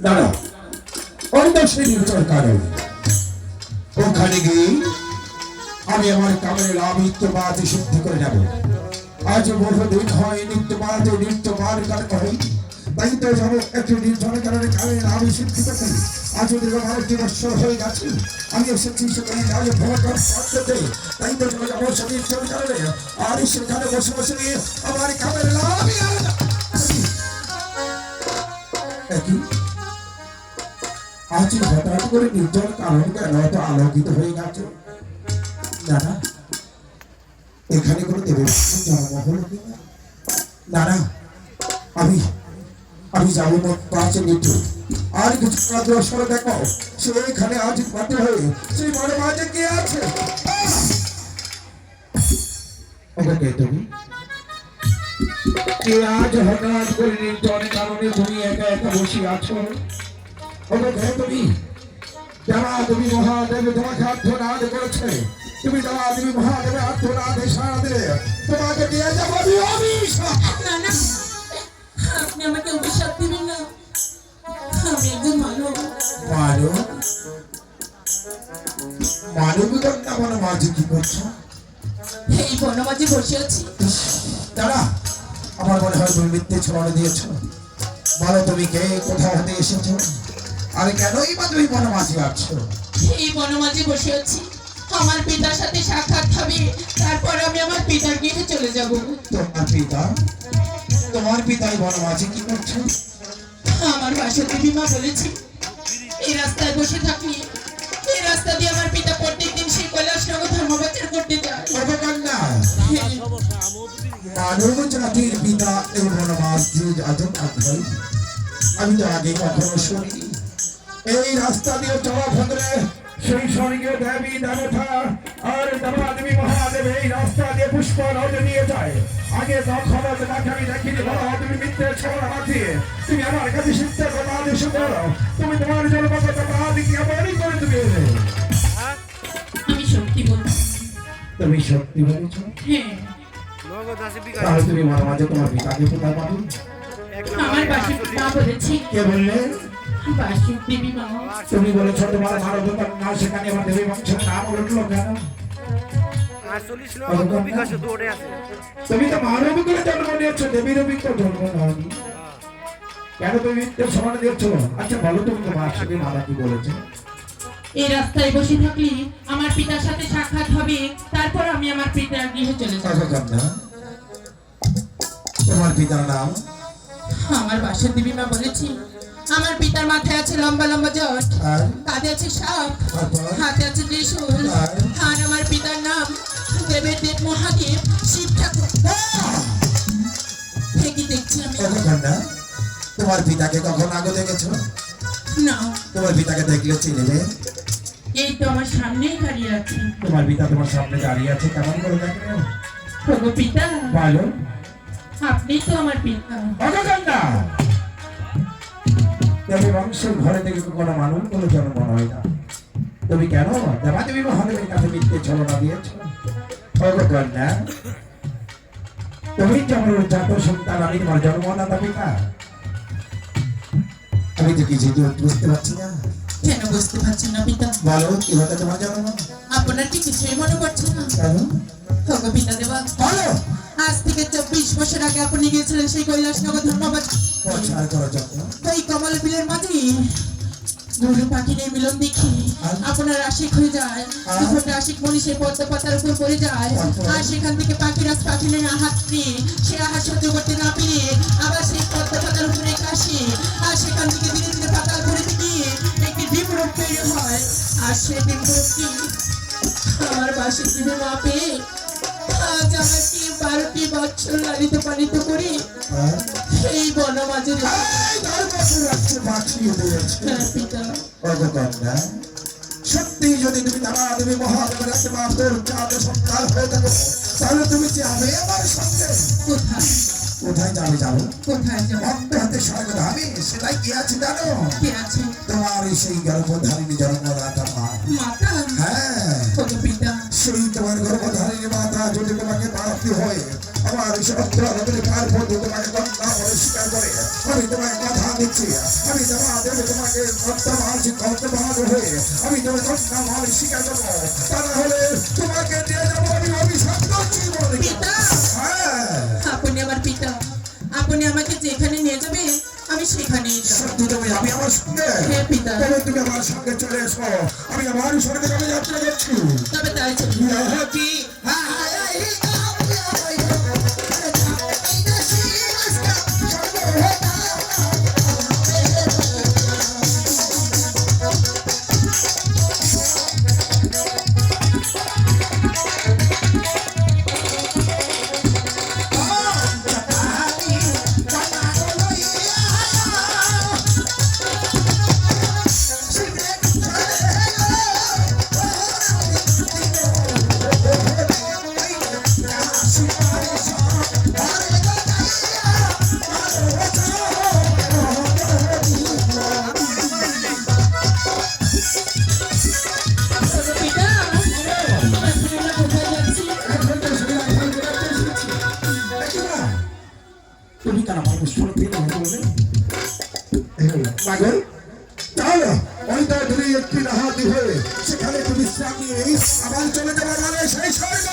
দাঁড়াও, অন্য সেই নির্জর কারণ ওখানে গিয়ে আমি আমার কামের লাভিত্ববাদ সিদ্ধি করে নেব। আজ বহুদিন হয় নিত্যবাদ নিত্যবার কারণ হয়, তাই তো যাবো একটু নির্জনের কারণে কামের লাভি সিদ্ধি করতে। আজ দীর্ঘ 12টি বৎসর হয়ে গেছে আমি এসেছি সেখানে আজ ভগবান পাত্রতে, তাই তো যাবো সে নির্জনের কারণে। আর সেখানে বসে বসে নিয়ে আমার কামের লাভই আজ হঠাৎ করে নির্জন কারণ কেন এত আলোকিত হয়ে গেছে? না না, এখানে কোনো দেবের জন্ম হলো কিনা? না না, আমি যাবো পাঁচে নিচু। আর কিছু দর্শন দেখো, সে এখানে আজ পাতে হয়ে সেই বড় মাঝে কে আছে? ওকে তুমি কে আজ হঠাৎ করে নির্জনের কারণে তুমি একা একা বসে আছো? তুমি দেবাদেবী মহাদেব তোমাকে আত্মনাদ করেছে, তুমি দেবাদেবী মহাদেবের আত্মনাদে সারা দিলে তোমাকে দিয়ে যাবো অভিশাপ। না না, আপনি আমাকে অভিশাপ দিবেন না, আমি একজন মানব। মানব? মানবিকতা না বনমাঝি কি করছো? এই বনমাঝি বসে আছি। দাঁড়া, আমার মনে হয় তুমি মিথ্যে ছড়ানো দিয়েছো। বলো তুমি কে, কোথাও হতে এসেছো, আর কেনই বা তুমি বনমাঝি আছো? এই বনমাঝি বসে আছি, আমার পিতার সাথে সাক্ষাৎ হবে, তারপর আমি আমার পিতার গৃহে চলে যাব। তোমার পিতাই বনমাঝি কি করছে? আমার বাসন্তী মা বলেছি এই রাস্তায় বসে থাকলে এই রাস্তা দিয়ে আমার পিতা প্রত্যেকদিন সেই কৈলাসনগর ধর্মপ্রচার করতে যায়। মানব জাতির পিতা এই বনমাঝি আজব আগ্রহী, আমি তো আগে কখনো শুনিনি। এই রাস্তা দিয়ে চলাফেরে সেই স্বর্গীয় দেবী দেবতা আর দেবাদেবী মহাদেব এই রাস্তা দিয়ে পুষ্প নদে নিয়ে যায়। আগে কখনো তোমাকে আমি দেখিনি। বলো তুমি মিথ্যে ছড়া মাতিয়ে তুমি আমার কাছে শিক্ষা কথা আদেশ করো, তুমি তোমার জন্মগত বাদ কি এমনই করে তুমি এলে? আমি সত্যি বলছি। তুমি সত্যি বলেছো? হ্যাঁ। তাহলে তুমি মাঝে মাঝে তোমার পিতাকে কোথায় পাবো? আমার বাসন্তী মা বলেছি। কে বললে? বাসন্তী মা। তুমি বলেছো তোমার মানবতার না, সেখানে আমার দেবী বংশের নাম উঠলো কেন? তুমি তো মানব করে জন্ম নিয়েছো, দেবীর অভিজ্ঞ জন্ম নাওনি। কেন তুমি মিথ্যে সমান দিচ্ছ? আচ্ছা বলো তুমি তোমার সাথে মারা কি বলেছে? এই রাস্তায় বসে থাকলে আমার পিতার সাথে সাক্ষাৎ হবে, তারপর আমি আমার পিতার গৃহে চলে যাব। তোমার পিতার নাম? আমার বাসন্তী মা বলেছি আমার পিতার মাথায় আছে লম্বা লম্বা জট, কাঁধে আছে সাপ, হাতে আছে ত্রিশূল, আর আমার পিতার নাম দেবের দেব মহাদেব শিব ঠাকুর। ঠিকই দেখছি আমি। তোমার পিতাকে কখন আগে দেখেছো? না। তোমার পিতাকে দেখলে চিনবে? এই তো আমার সামনেই দাঁড়িয়ে আছে। তোমার পিতা তোমার সামনে দাঁড়িয়ে আছে, কেমন করে দেখবে? ওগো পিতা, বলো। আপনি তো আমার পিতা। দেবী বংশের ঘরে থেকে কোনো মানুষ কোনো জন্ম হয় না। তুমি কেন দেবাদেবী মহাদেবের কাছে মিথ্যে ছলনা দিয়েছ? কন্যা, তুমি যেমন জাত সন্তান, আমি তোমার জন্মদাতা পিতা। আমি তো কিছু বুঝতে পারছি না। কেন বুঝতে পারছেন না পিতা? বলো কিভাবে তোমার জন্ম? আপনার কি কিছুই মনে পড়ছে না? কেন? ওগো পিতা দেবা, বলো। আজ থেকে 24 বছর আগে আপনি গিয়েছিলেন সেই কৈলাসনগর ধর্মপ্রচার। তাই কমল বিলের মাঝে গরু পাখির মিলন দেখি আপনার আশিক হয়ে যায়। দুপুরটা আশিক মনি সেই পদ্ম পাতার উপর পড়ে যায়, আর সেখান থেকে পাখিরাজ পাখির আহাত নিয়ে সে আহাত সহ্য করতে না পেরে আবার সেই পদ্ম পাতার উপরে কাশি, আর সেখান থেকে ধীরে ধীরে পাতাল পড়ে গিয়ে একটি ডিম রূপ তৈরি হয়। আর সেই ডিম রূপটি আমার বাসন্তী মা পেয়ে আজ আমাকে 12টি বছর লালিত পালিত করে এই বনমাঝে সত্যি যদি তুমি দেবাদেবী মহাদেবের সন্তান হয়ে থাকো, তাহলে তুমি যাবে আমার সঙ্গে। কোথায়? কোথায় যাবে? যাবো কোথায় যাবো? হাতে স্বর্গ ধামে। সেটাই কি আছে জানো? কে আছে? তোমার সেই গর্ভধারিণী জন্মদাতা মা। মাতা? হ্যাঁ, পিতা। সেই তোমার গর্ভধারিণী মা ব্যক্তি হয়ে আমার সত্য নদীর পার পর্যন্ত তোমাকে গঙ্গা বলে স্বীকার করে আমি তোমাকে কথা দিচ্ছি আমি তোমাদের তোমাকে কর্তবাদ হয়ে আমি তোমার গঙ্গা বলে স্বীকার করবো তা না হলে তোমাকে দিয়ে যাবো আমি অভিশাপ করছি বলে পিতা হ্যাঁ আপনি আমার পিতা আপনি আমাকে যেখানে নিয়ে যাবে আমি সেখানেই যাব সত্যি তুমি আমি আমার সঙ্গে হ্যাঁ পিতা তবে তুমি আমার সঙ্গে চলে এসো আমি আমার সঙ্গে আমি যাত্রা করছি তবে তাই চলুন। ইহাতি পিতা আমরা কোথায় যাচ্ছি তুমি কেন আমার পুষ্পর পেলে বলবে পাগল তাহলে ওই তো ধরে একটি রাহাতি হয়ে সেখানে তুমি বিশ্রাম নিয়ে আবার চলে যাবে মানে সেই স্বর্গ